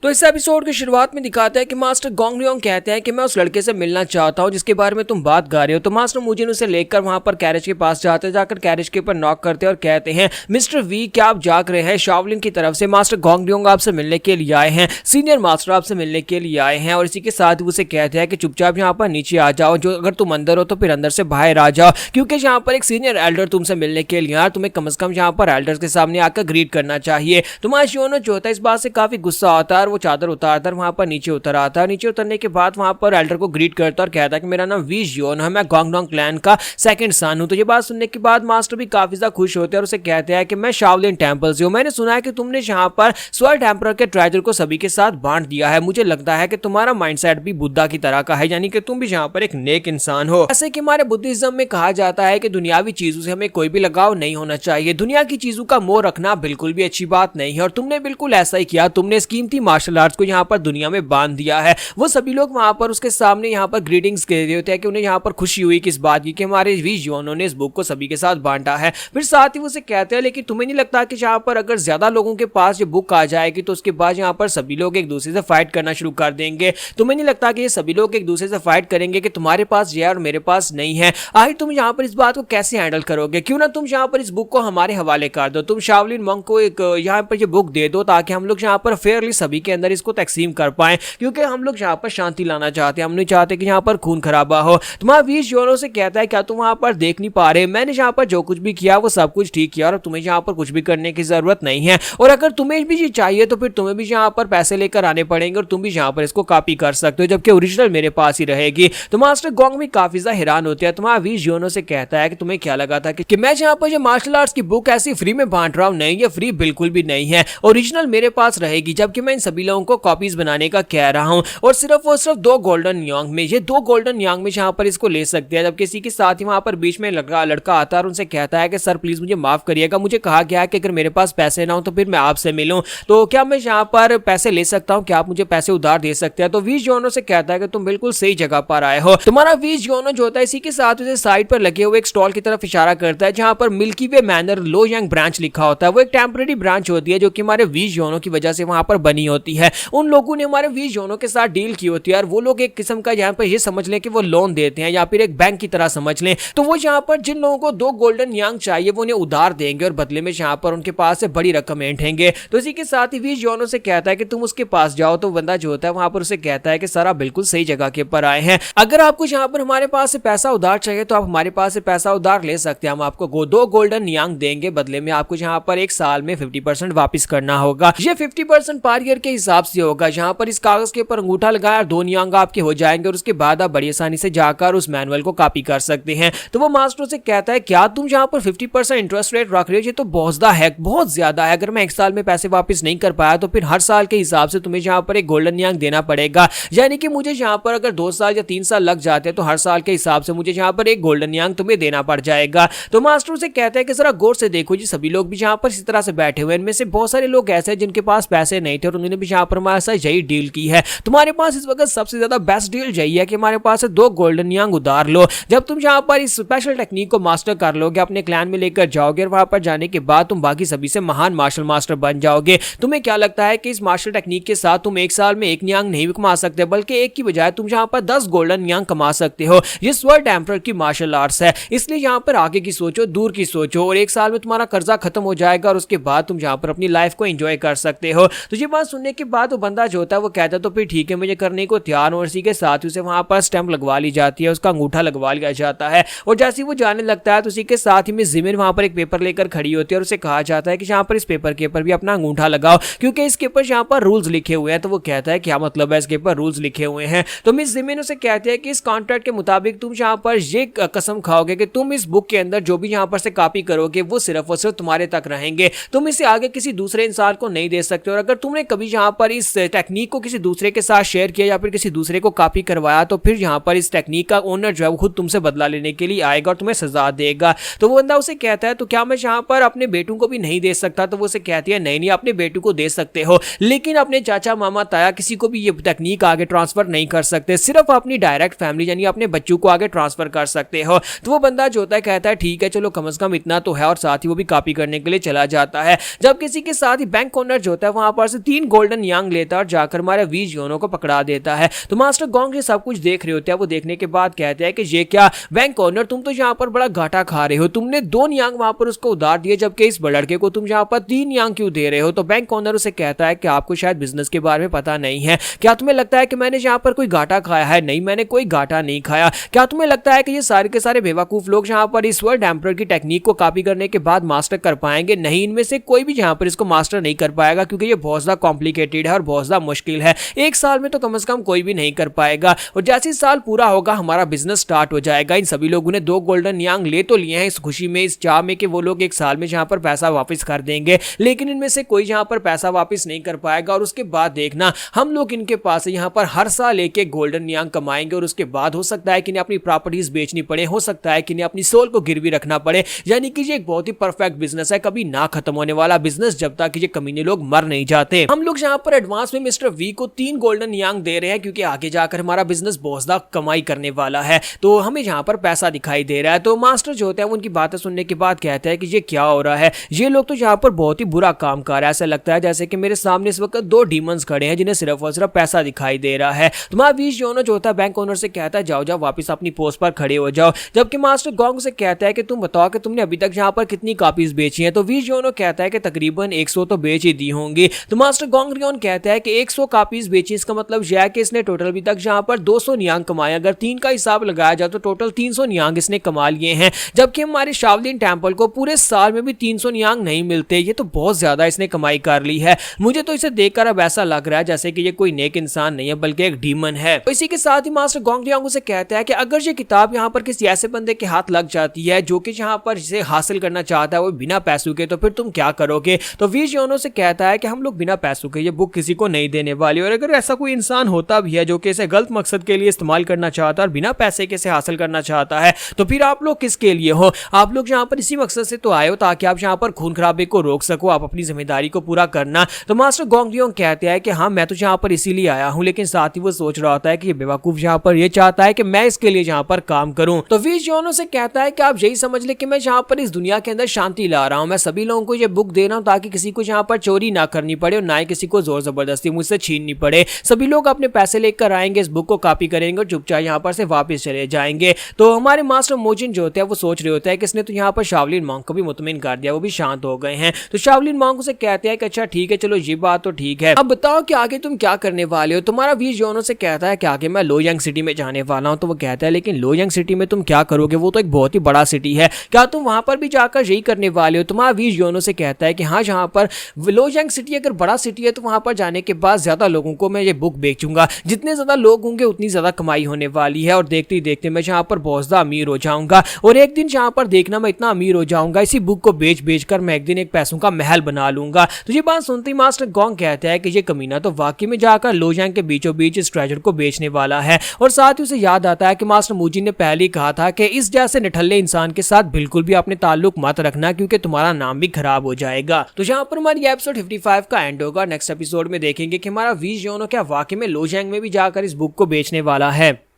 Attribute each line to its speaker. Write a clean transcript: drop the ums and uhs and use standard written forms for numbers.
Speaker 1: तो इस एपिसोड की शुरुआत में दिखाता है कि मास्टर गोंगलियोंग कहते हैं कि मैं उस लड़के से मिलना चाहता हूं जिसके बारे में तुम बात कर रहे हो। तो मास्टर मुजिन उसे लेकर वहां पर कैरेज के पास जाते हैं, जाकर कैरेज के ऊपर नॉक करते हैं और कहते हैं मिस्टर वी क्या आप जाग रहे हैं? शाओलिन की तरफ से मास्टर गोंगलियोंग आपसे मिलने के लिए आए हैं, सीनियर मास्टर आपसे मिलने के लिए आए हैं। और इसी के साथ उसे कहते हैं कि चुपचाप यहाँ पर नीचे आ जाओ, जो अगर तुम अंदर हो तो फिर अंदर से बाहर आ जाओ, क्योंकि यहाँ पर एक सीनियर एल्डर तुमसे मिलने के लिए तुम्हें कम से कम यहाँ पर एल्डर्स के सामने आकर ग्रीट करना चाहिए। तुम्हारा शियोनो जो होता है इस बात से काफी गुस्सा आता है और वो चादर उतारता है, वहां पर नीचे उतर आता है। नीचे उतरने के बाद वहां पर एल्डर को ग्रीट करता है और कहता है कि मेरा नाम वी जियोन है, मैं गोंगडोंग क्लैन का सेकंड सन हूं। तो ये बात सुनने के बाद मास्टर भी काफी ज्यादा खुश होते हैं और उसे कहते हैं कि मैं शाओलिन टेंपल से हूं, मैंने सुना है कि तुमने यहाँ पर स्वर्ड एम्परर के ट्रेजर को सभी के साथ बांट दिया है। मुझे लगता है कि तुम्हारा माइंडसेट भी बुद्धा की तरह का है, यानी कि तुम भी यहाँ पर एक नेक इंसान हो। जैसे कि हमारे बुद्धिज्म में कहा जाता है कि दुनियावी चीजों से हमें कोई भी लगाव नहीं होना चाहिए, दुनिया की चीजों का मोह रखना बिल्कुल भी अच्छी बात नहीं है। और तुमने बिल्कुल ऐसा ही किया, तुमने इस कीमती मार्शल आर्ट्स को यहाँ पर दुनिया में बांध दिया है। वो सभी लोग वहां पर उसके सामने यहाँ पर ग्रीटिंग्स कह रहे होते हैं कि उन्हें यहाँ पर खुशी हुई किस बात की कि हमारे वी जियोनो ने इस बुक को सभी के साथ बांटा है। फिर साथ ही वो उसे कहते हैं लेकिन तुम्हें नहीं लगता कि यहाँ पर अगर ज्यादा लोगों के पास ये बुक आ जाएगी तो उसके बाद यहाँ पर सभी लोग एक दूसरे से फाइट करना शुरू कर देंगे? तुम्हें नहीं लगता कि ये सभी लोग एक दूसरे से फाइट करेंगे कि तुम्हारे पास ये और मेरे पास नहीं है? आखिर तुम यहाँ पर इस बात को कैसे हैंडल करोगे? क्यों ना तुम यहाँ पर इस बुक को हमारे हवाले कर दो, तुम शाओलिन मंक को एक यहाँ पर ये बुक दे दो ताकि हम लोग यहाँ पर फेयरली सभी के अंदर इसको तकसीम कर पाए, क्योंकि हम लोग यहाँ पर शांति लाना चाहते हैं, हम नहीं चाहते कि यहाँ पर खून खराबा हो। तुम्हारा वी जियोनो से कहता है क्या तुम वहां पर देख नहीं पा रहे, मैंने यहाँ पर जो कुछ भी किया वो सब कुछ ठीक किया और तुम्हें यहाँ पर कुछ भी करने की जरूरत नहीं है। और अगर तुम्हें भी चाहिए तो फिर तुम्हें भी यहाँ पर पैसे लेकर आने पड़ेंगे और तुम भी यहाँ पर इसको कॉपी कर सकते हो, जबकि ओरिजिनल मेरे पास ही रहेगी। तो मास्टर गोंग भी काफी ज्यादा हैरान होते हैं। तुम्हारा वी जियोनो से कहता है कि तुम्हें क्या लगा था कि मैं यहाँ पर ये मार्शल आर्ट्स की बुक ऐसी फ्री में बांट रहा हूँ? नहीं, ये फ्री बिल्कुल भी नहीं है, ओरिजिनल मेरे पास रहेगी, जबकि मैं इन सभी लोगों को कॉपीज बनाने का कह रहा हूँ और सिर्फ 2 गोल्डन यांग में, ये 2 गोल्डन यांग में यहाँ पर इसको ले सकते हैं। जब किसी के साथ ही वहां पर बीच में लड़का आता है और उनसे कहता है कि सर प्लीज मुझे माफ करिएगा, मुझे कहा गया है कि अगर मेरे पास पैसे ना हो तो फिर मैं आपसे मिलूं, तो क्या मैं यहाँ पर पैसे ले सकता हूँ? क्या आप मुझे पैसे उधार दे सकते हैं? तो वी जियोनो से कहता है कि तुम बिल्कुल सही जगह पर आए हो। तुम्हारा वी जियोनो जो होता है इसी के साथ उसे साइड पर लगे हुए एक स्टॉल की तरफ इशारा करता है जहां पर मिल्की वे मैनर लो यांग ब्रांच लिखा होता है। वो एक टेम्परेरी ब्रांच होती है जो कि हमारे वी जियोनो की वजह से वहां पर बनी होती है। उन लोगों ने हमारे वी जियोनो के साथ डील की होती है और वो लोग एक किस्म का यहाँ पर ये समझ लें कि वो लोन देते हैं या फिर एक बैंक की तरह समझ लें। तो वो यहाँ पर जिन लोगों को 2 गोल्डन यांग चाहिए वो उन्हें उधार देंगे और बदले में यहाँ पर उनके पास से बड़ी रकम ऐंठेंगे। तो इसी के साथ ही वी जियोनो से कहता है कि तुम उसके पास जाओ। तो बंदा जो होता है वहां पर उसे कहता है कि सर आप बिल्कुल सही जगह के ऊपर आए हैं, अगर आपको यहाँ पर हमारे पास से पैसा उधार चाहिए तो आप हमारे पास से पैसा उधार ले सकते हैं, हम आपको 2 गोल्डन यांग देंगे, बदले में आपको यहाँ पर एक साल में 50% वापिस करना होगा। ये 50% पर ईयर के हिसाब से होगा। यहाँ पर इस कागज के ऊपर अंगूठा लगाया 2 यांग आपके हो जाएंगे और उसके बाद आप बड़ी आसानी से जाकर उस मैनुअल को कॉपी कर सकते हैं। तो वो मास्टर से कहता है क्या तुम यहाँ पर 50% इंटरेस्ट रेट रख रहे हो? ये तो बहुत ज्यादा है, अगर मैं एक साल में पैसे वापस नहीं कर पाया तो फिर हर साल के हिसाब से तुम्हें यहाँ पर एक गोल्डन यांग देना पड़ेगा, यानी कि मुझे यहाँ पर अगर 2 साल या 3 साल लग जाते हैं तो हर साल के हिसाब से मुझे यहाँ पर एक गोल्डन यांग तुम्हें देना पड़ जाएगा। तो मास्टर से कहता है कि जरा गौर से देखो जी, सभी लोग भी यहाँ पर इसी तरह से बैठे हुए हैं, इनमें से बहुत सारे लोग ऐसे हैं जिनके पास पैसे नहीं थे और उन्होंने भी यहाँ पर हमारे साथ यही डील की है। तुम्हारे पास इस वक्त सबसे ज्यादा बेस्ट डील यही है कि हमारे पास 2 गोल्डन यांग उधार लो। जब तुम यहाँ पर इस स्पेशल टेक्निक को मास्टर कर लोगे, अपने क्लैन में लेकर जाओगे और वहां पर जाने के बाद तुम बाकी सभी से महान मार्शल मास्टर बन जाओगे। तुम्हें क्या लगता है कि इस मार्शल टेक्निक के साथ तुम एक साल में 1 यांग नहीं कमा सकते, बल्कि एक की बजाय तुम यहाँ पर 10 गोल्डन यांग कमा सकते हो। ये स्वर्ड एम्परर की मार्शल आर्ट्स है, इसलिए यहाँ पर आगे की सोचो, दूर की सोचो और एक साल में तुम्हारा कर्जा खत्म हो जाएगा और उसके बाद तुम यहाँ पर अपनी लाइफ को एंजॉय कर सकते हो। तो ये बात सुनने के बाद वो बंदा जो होता है वो कहता है तो फिर ठीक है, मुझे करने को तैयार हूं। इसी के साथ उसे वहां पर स्टैंप लगवा ली जाती है, उसका अंगूठा लगवा लिया जाता है और जैसे वो जाने लगता है तो उसी के साथ ही मिस जिमिन वहां पर एक पेपर लेकर खड़ी होती है और उसे कहा जाता है कि यहाँ पर इस पेपर के ऊपर भी अपना अंगूठा लगाओ, क्योंकि इसके ऊपर यहाँ पर रूल्स लिखे हुए हैं। तो वो कहता है क्या मतलब है, इसके ऊपर रूल्स लिखे हुए हैं? तो मिस जिमिन उसे कहती है कि इस कॉन्ट्रैक्ट के मुताबिक तुम यहाँ पर ये कसम खाओगे कि तुम इस बुक के अंदर जो भी यहाँ पर से कॉपी करोगे वो सिर्फ और सिर्फ तुम्हारे तक रहेंगे, तुम इसे आगे किसी दूसरे इंसान को नहीं दे सकते। और अगर तुमने कभी यहाँ पर इस टेक्निक को किसी दूसरे के साथ शेयर किया या फिर किसी दूसरे को कॉपी करवाया तो फिर यहाँ पर इस टेक्निक का ओनर जो है वो खुद तुमसे बदला लेने के लिए आएगा और तुम्हें सजा देगा। तो वो बंदा उसे कहता है तो क्या मैं यहाँ पर अपने बेटों को भी नहीं दे सकता? तो वो उसे कहती है नहीं, अपने बेटों को दे सकते हो लेकिन अपने चाचा मामा ताया किसी को भी ये टेक्निक आगे ट्रांसफर नहीं कर सकते, सिर्फ अपनी डायरेक्ट फैमिली यानी अपने बच्चों को आगे ट्रांसफर कर सकते हो। तो वो बंदा जो होता है कहता है ठीक है चलो कम से कम इतना तो है और साथ ही वो भी कॉपी करने के लिए चला जाता है। जब किसी के साथ ही बैंक ओनर जो होता है वहां पर से 3 गोल्डन गोल्डन यांग लेता है और जाकर हमारे वी जियोनो को पकड़ा देता है। तो मास्टर गोंग ये सब कुछ देख रहे होते हैं। वो देखने के बाद कहते हैं कि ये क्या बैंक ओनर, तुम तो यहाँ पर बड़ा घाटा खा रहे हो, तुमने 2 यांग वहां पर उसको उधार दिए, जबकि इस लड़के को तुम यहाँ पर 3 यांग क्यों दे रहे हो। तो बैंक ओनर उसे कहता है कि आपको शायद बिजनेस के बारे में पता नहीं है, क्या तुम्हें लगता है कि मैंने यहाँ पर कोई घाटा खाया है? नहीं, मैंने कोई घाटा नहीं खाया। क्या तुम्हें लगता है कि ये सारे के सारे बेवकूफ लोग यहाँ पर इस वर्ल्ड एम्परर की टेक्निक को कॉपी करने के बाद मास्टर कर पाएंगे? नहीं, इनमें से कोई भी यहाँ पर इसको मास्टर नहीं कर पाएगा, क्योंकि ये बहुत ज्यादा कॉम्प्लिकेटेड है और बहुत ज्यादा मुश्किल है। 1 साल में तो कम से कम कोई भी नहीं कर पाएगा, और जैसे ही साल पूरा होगा हमारा बिजनेस स्टार्ट हो जाएगा। इन सभी लोगों ने 2 गोल्डन यांग ले तो लिए हैं इस खुशी में, इस चाह में कि वो लोग 1 साल में यहाँ पर पैसा वापस कर देंगे, लेकिन इनमें से कोई यहाँ पर पैसा वापस नहीं कर पाएगा। और उसके बाद देखना, हम लोग इनके पास यहाँ पर हर साल एक गोल्डन यांग कमाएंगे, और उसके बाद हो सकता है कि इन्हें अपनी प्रॉपर्टीज बेचनी पड़े, हो सकता है कि इन्हें अपनी सोल को गिरवी रखना पड़े। यानी कि ये एक बहुत ही परफेक्ट बिजनेस है, कभी ना खत्म होने वाला बिजनेस, जब तक ये कमीने लोग मर नहीं जाते। हम लोग यहाँ पर एडवांस में मिस्टर वी को 3 गोल्डन यांग दे रहे हैं, क्योंकि आगे जाकर हमारा बिजनेस बहुत ज्यादा कमाई करने वाला है, तो हमें यहाँ पर पैसा दिखाई दे रहा है। तो मास्टर जो होते हैं उनकी बातें सुनने के बाद कहते हैं कि ये क्या हो रहा है, ये लोग तो यहाँ पर बहुत ही बुरा काम कर रहा है। ऐसा लगता है जैसे कि मेरे सामने इस वक्त 2 डीमंस खड़े हैं जिन्हें सिर्फ और सिर्फ पैसा दिखाई दे रहा है। तुम्हारा वी जियोनो जो होता है बैंक ओनर से कहता है जाओ जाओ वापस अपनी पोस्ट पर खड़े हो जाओ, जबकि मास्टर गोंग से कहता है कि तुम बताओ कि तुमने अभी तक यहाँ पर कितनी कॉपीज बेची हैं। तो वी जियोनो कहता है कि तकरीबन 100 तो बेच ही दी होंगी। तो मास्टर गोंग रियोन कहता है कि 100 कॉपीज बेची, इसका मतलब यह है कि इसने टोटल अभी तक यहाँ पर 200 नियांग कमाए। अगर 3 का हिसाब लगाया जाए तो टोटल 300 नियांग इसने कमा लिए हैं, जबकि हमारे शाओलिन टेंपल को पूरे साल में भी 300 नियांग नहीं मिलते। ये तो बहुत ज्यादा इसने कमाई कर ली है। मुझे तो इसे देखकर अब ऐसा लग रहा है जैसे कि ये कोई नेक इंसान नहीं है, बल्कि एक डीमन है। तो इसी के साथ ही मास्टर गोंग रियांग से कहता है कि अगर ये किताब यहाँ पर किसी ऐसे बंदे के हाथ लग जाती है जो कि यहाँ पर इसे हासिल करना चाहता है वो बिना पैसों के, तो फिर तुम क्या करोगे। तो वी जियोनो से कहता है कि हम लोग बिना पैसों के ये बुक किसी को नहीं देने वाले, और अगर ऐसा कोई इंसान होता भी है जो कि इसे गलत मकसद के लिए इस्तेमाल करना चाहता है और बिना पैसे के इसे हासिल करना चाहता है, तो फिर आप लोग किसके लिए हो। आप लोग यहाँ पर इसी मकसद से तो आए हो ताकि आप यहाँ पर खून खराबे को रोक सको, आप अपनी जिम्मेदारी को पूरा करना। तो मास्टर गोंग रियोन कहते हैं कि हाँ मैं तो यहाँ पर इसीलिए आया हूँ, लेकिन साथ ही वो सोच रहा होता है कि ये बेवकूफ यहाँ पर ये चाहता है कि मैं इसके लिए यहाँ पर काम करूं। तो वी जियोनो से कहता है कि आप यही समझ ले कि मैं यहाँ पर इस दुनिया के अंदर शांति ला रहा हूँ, मैं सभी लोगों को ये बुक दे रहा हूँ ताकि किसी को यहाँ पर चोरी ना करनी पड़े और ना ही किसी को जोर जबरदस्ती मुझसे छीननी पड़े। सभी लोग अपने पैसे लेकर आएंगे, इस बुक को कॉपी करेंगे और चुपचाप यहाँ पर से वापस चले जाएंगे। तो हमारे मास्टर मोजिन जो होते हैं वो सोच रहे होते हैं कि इसने तो यहाँ पर शाओलिन मॉन्क को भी मुतमिन कर दिया, वो भी शांत हो गए हैं। तो शाओलिन मॉन्क से कहते हैं कि अच्छा ठीक है, चलो ये बात तो ठीक है, अब बताओ कि आगे तुम क्या करने वाले हो। तुम्हारा वी जियोनो से कहता है कि आगे मैं लोयांग सिटी में जाने वाला हूँ। तो वो कहता है लेकिन लोयांग सिटी में तुम क्या करोगे, वो तो एक बहुत ही बड़ा सिटी है, क्या तुम वहां पर भी जाकर यही करने वाले हो। तुम्हारा वी जियोनो से कहता है कि हाँ जहाँ पर लोयांग सिटी अगर बड़ा सिटी है तो वहां पर जाने के बाद ज्यादा लोगों को मैं ये बुक बेचूंगा, जितने ज्यादा लोग होंगे उतनी ज्यादा कमाई होने वाली है, और देखते ही देखते मैं यहाँ पर बहुत ज्यादा अमीर हो जाऊंगा, और एक दिन यहाँ पर देखना मैं इतना अमीर हो जाऊंगा इसी बुक को बेच बेच कर मैं एक दिन एक पैसों का महल बना लूंगा। तो ये बात सुनते ही मास्टर गोंग कहता है कि ये कमीना तो वाकई में जाकर लोयांग के बीचों बीच इस ट्रेजर को बेचने वाला है, और साथ ही उसे याद आता है कि मास्टर मुजिन ने पहले ही कहा था कि इस जैसे निठल्ले इंसान के साथ बिल्कुल भी अपने ताल्लुक मत रखना, क्योंकि तुम्हारा नाम भी खराब हो जाएगा। तो यहाँ पर हमारी एपिसोड 55 का एंड होगा। नेक्स्ट एपिसोड में देखेंगे कि हमारा वी जियोनो क्या वाकई में लोयांग में भी जाकर इस बुक को बेचने वाला है।